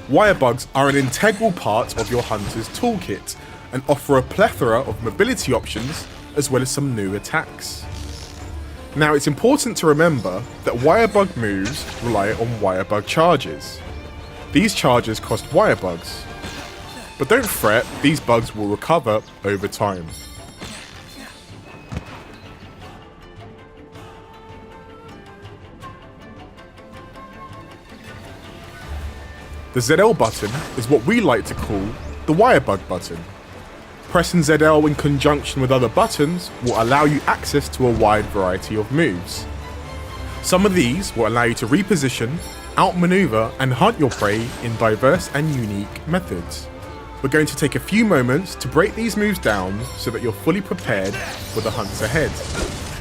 Wirebugs are an integral part of your hunter's toolkit and offer a plethora of mobility options as well as some new attacks. Now it's important to remember that Wirebug moves rely on Wirebug charges. These charges cost Wirebugs, but don't fret, these bugs will recover over time. The ZL button is what we like to call the Wirebug button. Pressing ZL in conjunction with other buttons will allow you access to a wide variety of moves. Some of these will allow you to reposition, outmaneuver and hunt your prey in diverse and unique methods. We're going to take a few moments to break these moves down so that you're fully prepared for the hunt ahead.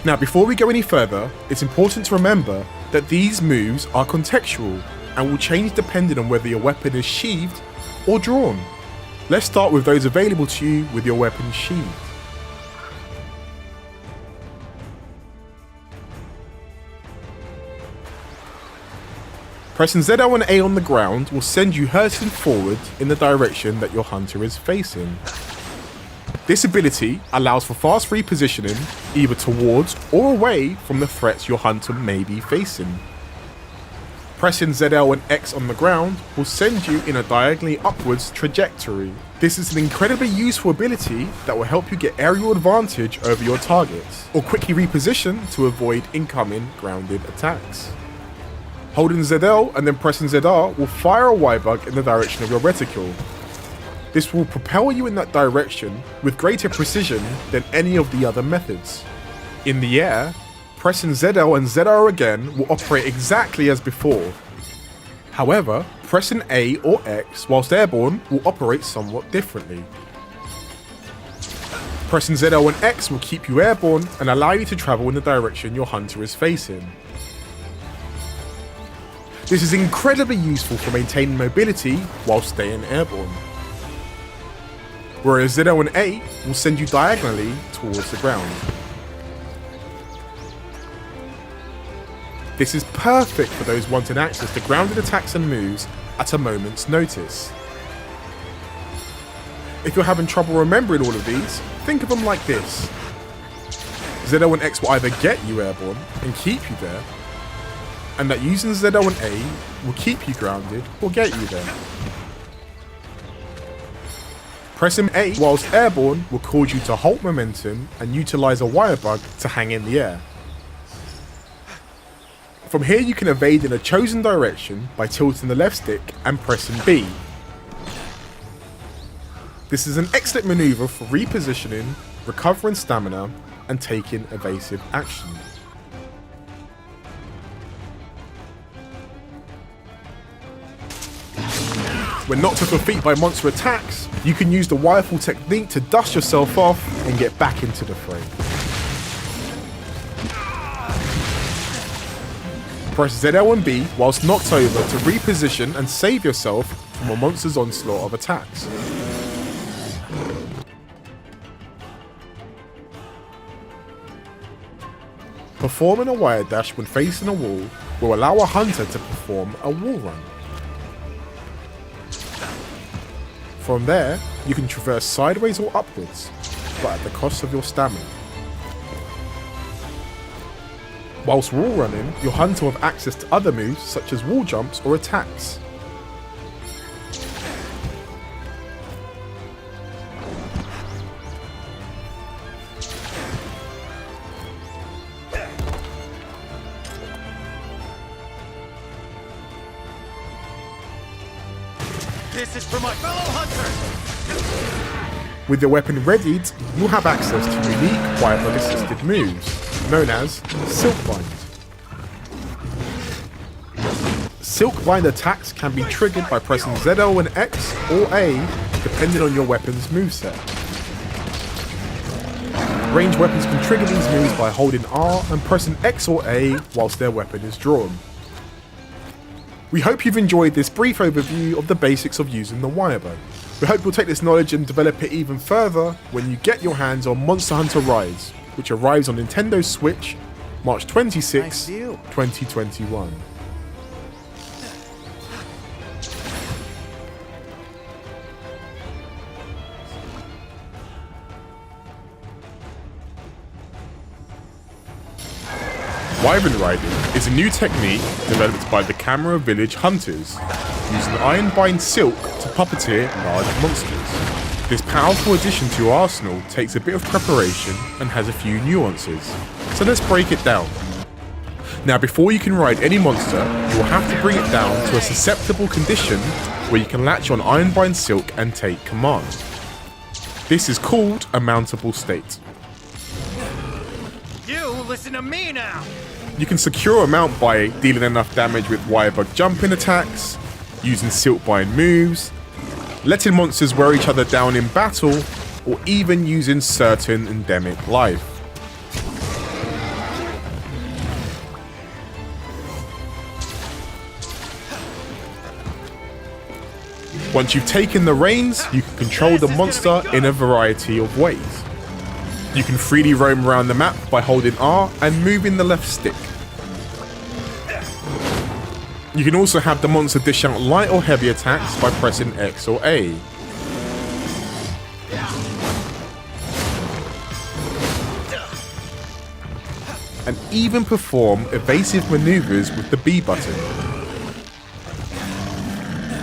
Now before we go any further, it's important to remember that these moves are contextual and will change depending on whether your weapon is sheathed or drawn. Let's start with those available to you with your weapon sheathed. Pressing ZL and A on the ground will send you hurtling forward in the direction that your hunter is facing. This ability allows for fast repositioning either towards or away from the threats your hunter may be facing. Pressing ZL and X on the ground will send you in a diagonally upwards trajectory. This is an incredibly useful ability that will help you get aerial advantage over your targets, or quickly reposition to avoid incoming grounded attacks. Holding ZL and then pressing ZR will fire a Wirebug in the direction of your reticule. This will propel you in that direction with greater precision than any of the other methods. In the air, pressing ZL and ZR again will operate exactly as before. However, pressing A or X whilst airborne will operate somewhat differently. Pressing ZL and X will keep you airborne and allow you to travel in the direction your hunter is facing. This is incredibly useful for maintaining mobility while staying airborne. Whereas ZL and A will send you diagonally towards the ground. This is perfect for those wanting access to grounded attacks and moves at a moment's notice. If you're having trouble remembering all of these, think of them like this. ZL and X will either get you airborne and keep you there, and that using ZL and A will keep you grounded or get you there. Pressing A whilst airborne will cause you to halt momentum and utilise a Wirebug to hang in the air. From here you can evade in a chosen direction by tilting the left stick and pressing B. This is an excellent manoeuvre for repositioning, recovering stamina and taking evasive action. When knocked off your feet by monster attacks, you can use the Wirefall technique to dust yourself off and get back into the fray. Press ZL and B whilst knocked over to reposition and save yourself from a monster's onslaught of attacks. Performing a wire dash when facing a wall will allow a hunter to perform a wall run. From there, you can traverse sideways or upwards, but at the cost of your stamina. Whilst wall running, your hunter will have access to other moves such as wall jumps or attacks. This is for my fellow hunters! With your weapon readied, you'll have access to unique Wirebug assisted moves, known as Silkbind. Silkbind attacks can be triggered by pressing ZL and X or A depending on your weapon's moveset. Ranged weapons can trigger these moves by holding R and pressing X or A whilst their weapon is drawn. We hope you've enjoyed this brief overview of the basics of using the Wirebug. We hope you'll take this knowledge and develop it even further when you get your hands on Monster Hunter Rise, which arrives on Nintendo Switch March 26, 2021. Wyvern Riding is a new technique developed by the Camera Village Hunters, using iron-bind silk to puppeteer large monsters. This powerful addition to your arsenal takes a bit of preparation and has a few nuances, so let's break it down. Now, before you can ride any monster, you will have to bring it down to a susceptible condition where you can latch on iron-bind silk and take command. This is called a mountable state. You listen to me now! You can secure a mount by dealing enough damage with Wirebug jumping attacks, using silk-bind moves, letting monsters wear each other down in battle, or even using certain endemic life. Once you've taken the reins, you can control the monster in a variety of ways. You can freely roam around the map by holding R and moving the left stick. You can also have the monster dish out light or heavy attacks by pressing X or A. And even perform evasive maneuvers with the B button.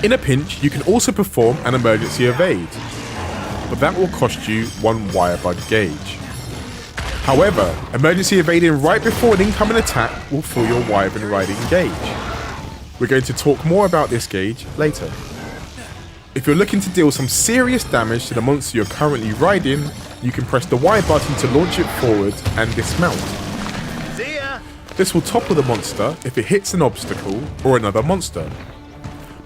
In a pinch, you can also perform an emergency evade, but that will cost you 1 Wirebug gauge. However, emergency evading right before an incoming attack will fill your Wyvern Riding gauge. We're going to talk more about this gauge later. If you're looking to deal some serious damage to the monster you're currently riding, you can press the Y button to launch it forward and dismount. See ya! This will topple the monster if it hits an obstacle or another monster.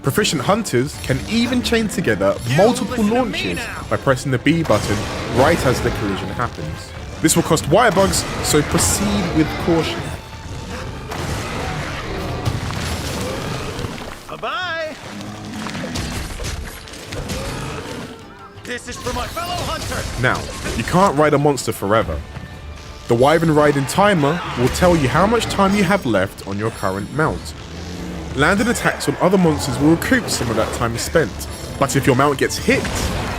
Proficient hunters can even chain together multiple launches by pressing the B button right as the collision happens. This will cost Wirebugs, so proceed with caution. Bye-bye! This is for my fellow hunter! Now, you can't ride a monster forever. The Wyvern Riding timer will tell you how much time you have left on your current mount. Landing attacks on other monsters will recoup some of that time spent, but if your mount gets hit,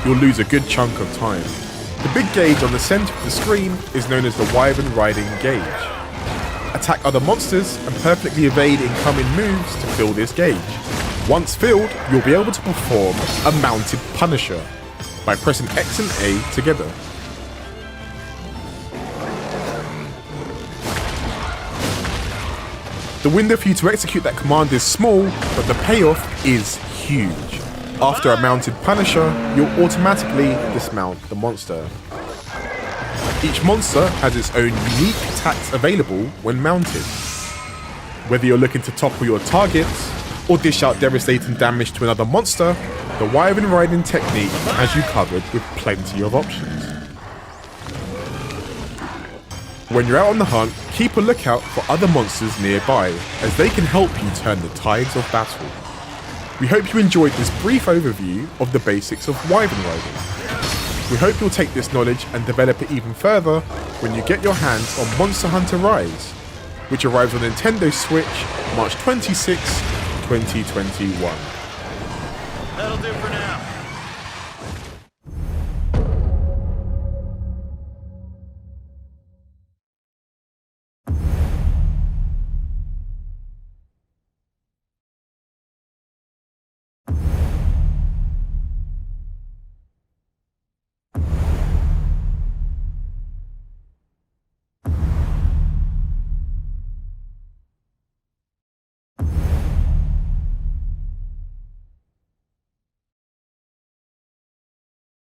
you'll lose a good chunk of time. The big gauge on the center of the screen is known as the Wyvern Riding gauge. Attack other monsters and perfectly evade incoming moves to fill this gauge. Once filled, you'll be able to perform a mounted Punisher by pressing X and A together. The window for you to execute that command is small, but the payoff is huge. After a mounted Punisher, you'll automatically dismount the monster. Each monster has its own unique attacks available when mounted. Whether you're looking to topple your targets, or dish out devastating damage to another monster, the Wyvern Riding technique has you covered with plenty of options. When you're out on the hunt, keep a lookout for other monsters nearby, as they can help you turn the tides of battle. We hope you enjoyed this brief overview of the basics of Wyvern Riding. We hope you'll take this knowledge and develop it even further when you get your hands on Monster Hunter Rise, which arrives on Nintendo Switch March 26, 2021. That'll do for now.